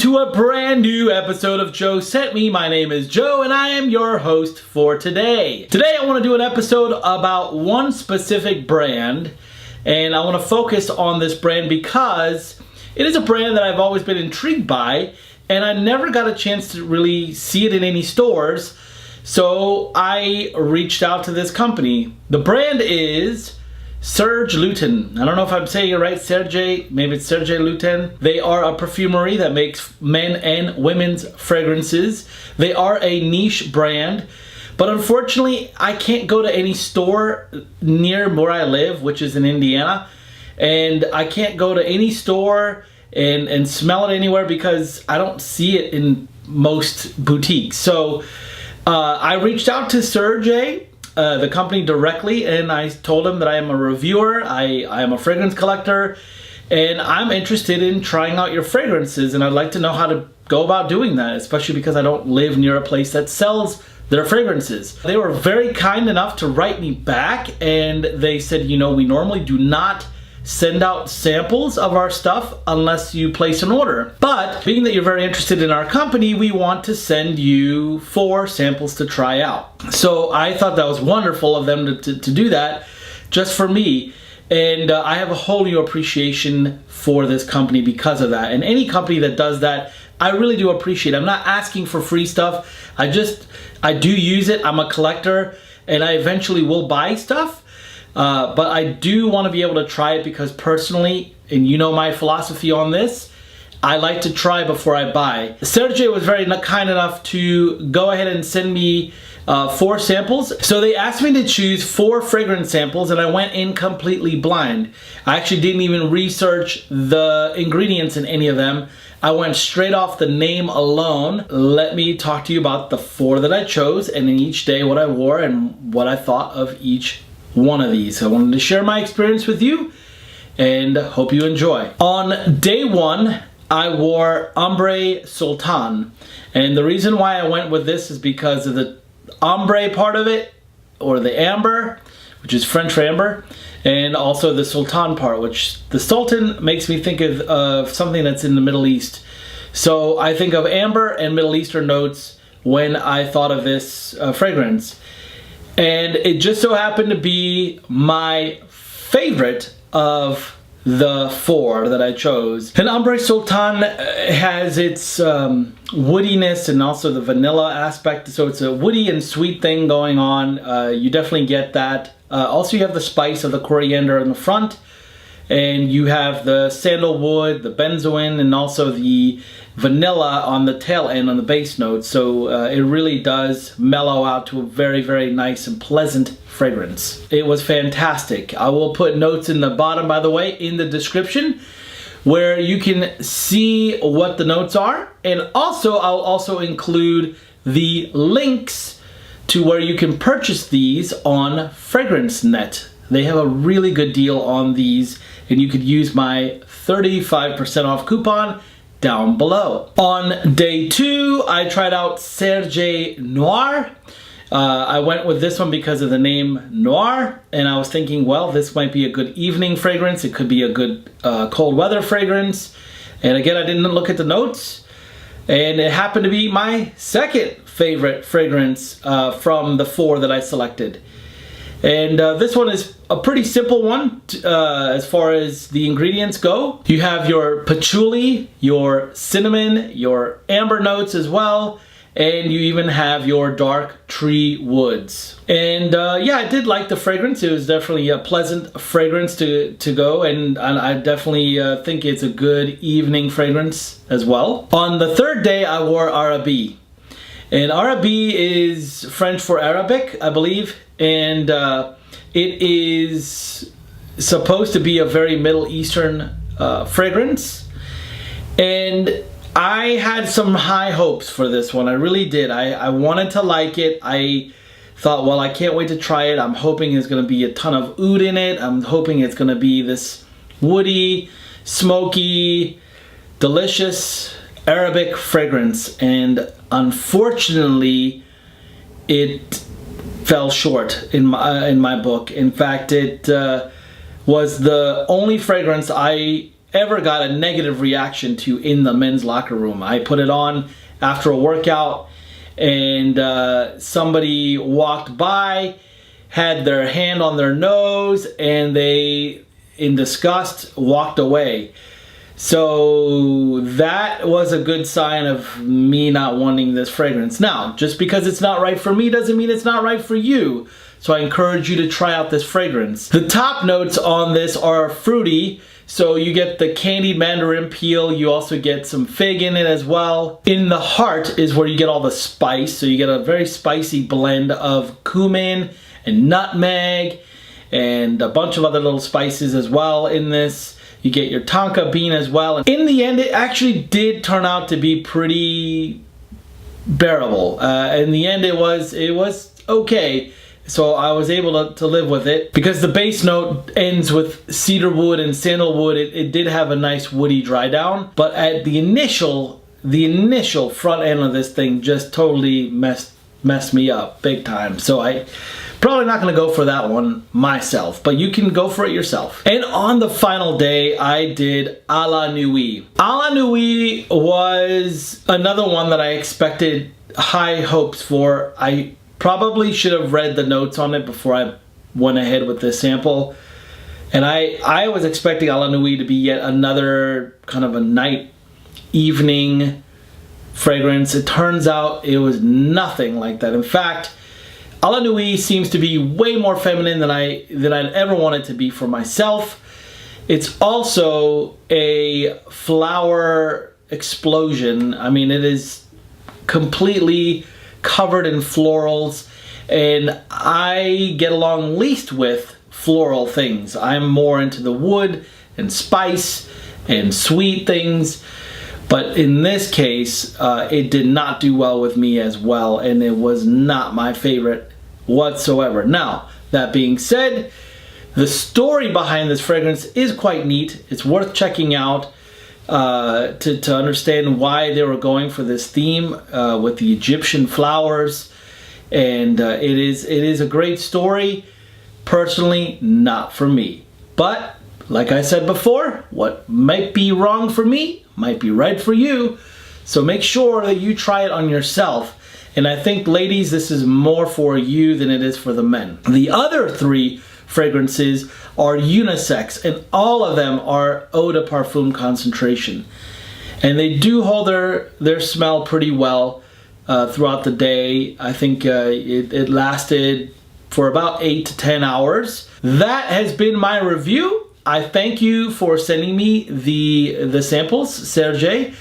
to a brand new episode of Joe Sent Me. My name is Joe and I am your host for today. Today I want to do an episode about one specific brand, and I want to focus on this brand because it is a brand that I've always been intrigued by and I never got a chance to really see it in any stores, so I reached out to this company. The brand is Serge Lutens. I don't know if I'm saying it right, Serge, maybe it's Serge Lutens. They are a perfumery that makes men and women's fragrances. They are a niche brand, but unfortunately I can't go to any store near where I live, which is in Indiana, and I can't go to any store and smell it anywhere because I don't see it in most boutiques. So I reached out to Serge, the company, directly, and I told him that I am a reviewer, I am a fragrance collector, and I'm interested in trying out your fragrances, and I'd like to know how to go about doing that, especially because I don't live near a place that sells their fragrances. They were very kind enough to write me back, and they said, you know, we normally do not send out samples of our stuff unless you place an order. But being that you're very interested in our company, we want to send you 4 samples to try out. So I thought that was wonderful of them to do that just for me. And I have a whole new appreciation for this company because of that. And any company that does that, I really do appreciate. I'm not asking for free stuff. I do use it. I'm a collector and I eventually will buy stuff. But I do want to be able to try it because personally, and you know my philosophy on this, I like to try before I buy. Serge was very kind enough to go ahead and send me 4 samples. So they asked me to choose 4 fragrance samples and I went in completely blind. I actually didn't even research the ingredients in any of them. I went straight off the name alone. Let me talk to you about the 4 that I chose, and in each day what I wore and what I thought of each one of these. I wanted to share my experience with you and hope you enjoy. On day 1, I wore Ombre Sultan, and the reason why I went with this is because of the ombre part of it, or the amber, which is French for amber, and also the Sultan part, which the Sultan makes me think of something that's in the Middle East. So I think of amber and Middle Eastern notes when I thought of this fragrance. And it just so happened to be my favorite of the 4 that I chose. And Ombre Sultan has its woodiness and also the vanilla aspect. So it's a woody and sweet thing going on. You definitely get that. Also you have the spice of the coriander in the front. And you have the sandalwood, the benzoin, and also the vanilla on the tail end on the base notes. So it really does mellow out to a very, very nice and pleasant fragrance. It was fantastic. I will put notes in the bottom, by the way, in the description, where you can see what the notes are. And also, I'll also include the links to where you can purchase these on FragranceNet. They have a really good deal on these, and you could use my 35% off coupon down below. On day 2, I tried out Serge Noir. I went with this one because of the name Noir, and I was thinking, well, this might be a good evening fragrance. It could be a good cold weather fragrance. And again, I didn't look at the notes, and it happened to be my second favorite fragrance from the 4 that I selected. And this one is a pretty simple one as far as the ingredients go. You have your patchouli, your cinnamon, your amber notes as well, and you even have your dark tree woods. And yeah, I did like the fragrance. It was definitely a pleasant fragrance to go, and I definitely think it's a good evening fragrance as well. On the 3rd day, I wore Arabi. And Arabi is French for Arabic, I believe. And it is supposed to be a very Middle Eastern fragrance. And I had some high hopes for this one. I really did. I wanted to like it. I thought, well, I can't wait to try it. I'm hoping there's going to be a ton of oud in it. I'm hoping it's going to be this woody, smoky, delicious Arabic fragrance. And unfortunately, it fell short in my book. In fact, it was the only fragrance I ever got a negative reaction to in the men's locker room. I put it on after a workout, and somebody walked by, had their hand on their nose, and they, in disgust, walked away. So that was a good sign of me not wanting this fragrance. Now, just because it's not right for me doesn't mean it's not right for you. So I encourage you to try out this fragrance. The top notes on this are fruity. So you get the candied mandarin peel. You also get some fig in it as well. In the heart is where you get all the spice. So you get a very spicy blend of cumin and nutmeg and a bunch of other little spices as well in this. You get your Tonka bean as well. In the end, it actually did turn out to be pretty bearable. In the end, it was okay. So I was able to live with it. Because the base note ends with cedarwood and sandalwood, it did have a nice woody dry down. But at the initial front end of this thing just totally messed me up big time. So I probably not gonna go for that one myself, but you can go for it yourself. And on the final day, I did a la Nuit. A la Nuit was another one that I expected high hopes for. I probably should have read the notes on it before I went ahead with this sample. And I was expecting a la Nuit to be yet another kind of a night, evening fragrance. It turns out it was nothing like that. In fact, a la Nuit seems to be way more feminine than I'd ever want it to be for myself. It's also a flower explosion. I mean, it is completely covered in florals, and I get along least with floral things. I'm more into the wood and spice and sweet things. But in this case, it did not do well with me as well, and it was not my favorite whatsoever. Now, that being said, the story behind this fragrance is quite neat. It's worth checking out to understand why they were going for this theme with the Egyptian flowers. And it is a great story. Personally, not for me. But like I said before, what might be wrong for me might be right for you. So make sure that you try it on yourself. And I think, ladies, this is more for you than it is for the men. The other three fragrances are unisex, and all of them are eau de parfum concentration. And they do hold their smell pretty well throughout the day. I think it lasted for about 8 to 10 hours. That has been my review. I thank you for sending me the samples, Serge,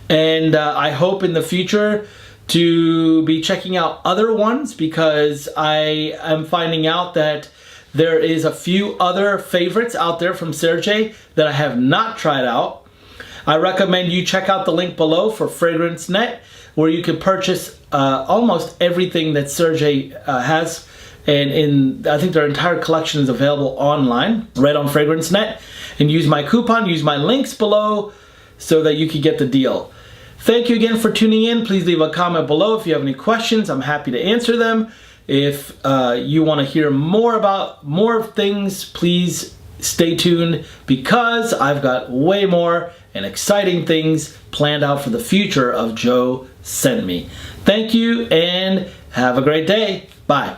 and I hope in the future to be checking out other ones, because I am finding out that there is a few other favorites out there from Serge that I have not tried out. I recommend you check out the link below for Fragrance Net, where you can purchase almost everything that Serge has. And I think their entire collection is available online, right on Fragrance Net. And use my coupon, use my links below so that you can get the deal. Thank you again for tuning in. Please leave a comment below if you have any questions. I'm happy to answer them. If you want to hear more things, please stay tuned, because I've got way more and exciting things planned out for the future of JoeScentMe. Thank you and have a great day. Bye.